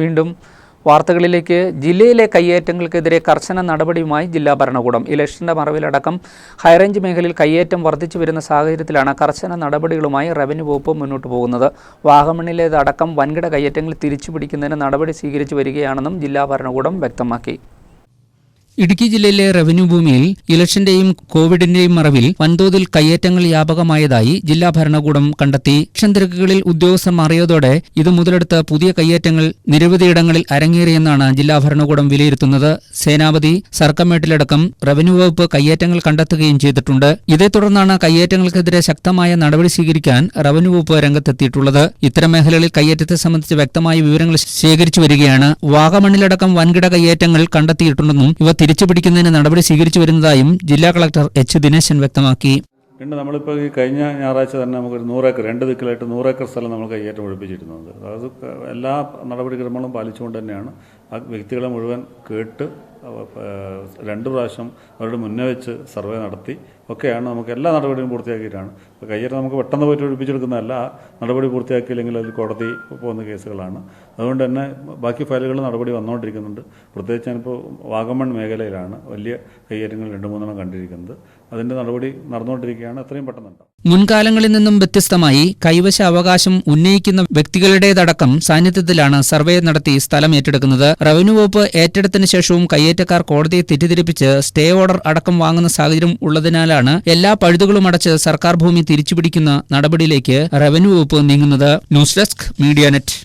വീണ്ടും വാർത്തകളിലേക്ക്. ജില്ലയിലെ കയ്യേറ്റങ്ങൾക്കെതിരെ കർശന നടപടിയുമായി ജില്ലാ ഭരണകൂടം. ഇലക്ഷന്റെ മറവിലടക്കം ഹൈറേഞ്ച് മേഖലയിൽ കയ്യേറ്റം വർദ്ധിച്ചു വരുന്ന സാഹചര്യത്തിലാണ് കർശന നടപടികളുമായി റവന്യൂ വകുപ്പ് മുന്നോട്ട് പോകുന്നത്. വാഗമണ്ണിലേതടക്കം വൻകിട കയ്യേറ്റങ്ങൾ തിരിച്ചുപിടിക്കുന്നതിന് നടപടി സ്വീകരിച്ചു വരികയാണെന്നും ജില്ലാ ഭരണകൂടം വ്യക്തമാക്കി. ഇടുക്കി ജില്ലയിലെ റവന്യൂ ഭൂമിയിൽ ഇലക്ഷന്റെയും കോവിഡിന്റെയും മറവിൽ വൻതോതിൽ കയ്യേറ്റങ്ങൾ വ്യാപകമായതായി ജില്ലാ ഭരണകൂടം കണ്ടെത്തി. ഇലക്ഷൻ തിരക്കുകളിൽ ഉദ്യോഗസ്ഥർ മാറിയതോടെ ഇത് മുതലെടുത്ത് പുതിയ കയ്യേറ്റങ്ങൾ നിരവധിയിടങ്ങളിൽ അരങ്ങേറിയെന്നാണ് ജില്ലാ ഭരണകൂടം വിലയിരുത്തുന്നത്. സേനാപതി, സർക്കമേട്ടിലടക്കം റവന്യൂ വകുപ്പ് കയ്യേറ്റങ്ങൾ കണ്ടെത്തുകയും ചെയ്തിട്ടുണ്ട്. ഇതേ തുടർന്നാണ് കയ്യേറ്റങ്ങൾക്കെതിരെ ശക്തമായ നടപടി സ്വീകരിക്കാൻ റവന്യൂ വകുപ്പ് രംഗത്തെത്തിയിട്ടുള്ളത്. ഇത്തരം മേഖലകളിൽ കയ്യേറ്റത്തെ സംബന്ധിച്ച് വ്യക്തമായ വിവരങ്ങൾ ശേഖരിച്ചു വരികയാണ്. വാഗമണ്ണിലടക്കം വൻകിട കയ്യേറ്റങ്ങൾ കണ്ടെത്തിയിട്ടുണ്ടെന്നും ഇവ തിരിച്ചുപിടിക്കുന്നതിന് നടപടി സ്വീകരിച്ചു വരുന്നതായും ജില്ലാ കളക്ടർ എച്ച് ദിനേശൻ വ്യക്തമാക്കി. നമ്മളിപ്പോൾ ഈ കഴിഞ്ഞ ഞായറാഴ്ച തന്നെ നമുക്കൊരു 100 ഏക്കർ 2 ദിക്കിലായിട്ട് 100 ഏക്കർ സ്ഥലം നമ്മൾ കയ്യേറ്റം ഒഴിപ്പിച്ചിരുന്നത്. അത് എല്ലാ നടപടിക്രമങ്ങളും പാലിച്ചുകൊണ്ട് തന്നെയാണ് ആ വ്യക്തികളെ മുഴുവൻ കേട്ട് 2 പ്രാവശ്യം അവരുടെ മുന്നേ വെച്ച് സർവേ നടത്തി ഒക്കെയാണ് നമുക്ക് എല്ലാ നടപടിയും പൂർത്തിയാക്കിയിട്ടാണ്. ഇപ്പോൾ കയ്യേറ്റം നമുക്ക് പെട്ടെന്ന് പോയിട്ട് ഒഴിപ്പിച്ചെടുക്കുന്നതല്ല, ആ നടപടി പൂർത്തിയാക്കിയില്ലെങ്കിൽ അതിൽ കോടതി പോകുന്ന കേസുകളാണ്. അതുകൊണ്ട് തന്നെ ബാക്കി ഫയലുകൾ നടപടി വന്നുകൊണ്ടിരിക്കുന്നുണ്ട്. പ്രത്യേകിച്ച് ഞാനിപ്പോൾ വാഗമൺ മേഖലയിലാണ് വലിയ കയ്യേറ്റങ്ങൾ 2-3 കണ്ടിരിക്കുന്നത്. അതിൻ്റെ നടപടി നടന്നുകൊണ്ടിരിക്കുകയാണ്. എത്രയും പെട്ടെന്നുണ്ടാവും. മുൻകാലങ്ങളിൽ നിന്നും വ്യത്യസ്തമായി കൈവശ അവകാശം ഉന്നയിക്കുന്ന വ്യക്തികളുടേതടക്കം സാന്നിധ്യത്തിലാണ് സർവേ നടത്തി സ്ഥലം ഏറ്റെടുക്കുന്നത്. റവന്യൂ വകുപ്പ് ഏറ്റെടുത്തതിനു ശേഷവും കയ്യേറ്റക്കാർ കോടതിയെ തെറ്റിദ്ധരിപ്പിച്ച് സ്റ്റേ ഓർഡർ അടക്കം വാങ്ങുന്ന സാഹചര്യം ഉള്ളതിനാലാണ് എല്ലാ പഴുതുകളും അടച്ച് സർക്കാർ ഭൂമി തിരിച്ചുപിടിക്കുന്ന നടപടിയിലേക്ക് റവന്യൂ വകുപ്പ് നീങ്ങുന്നത്. News desk, media net.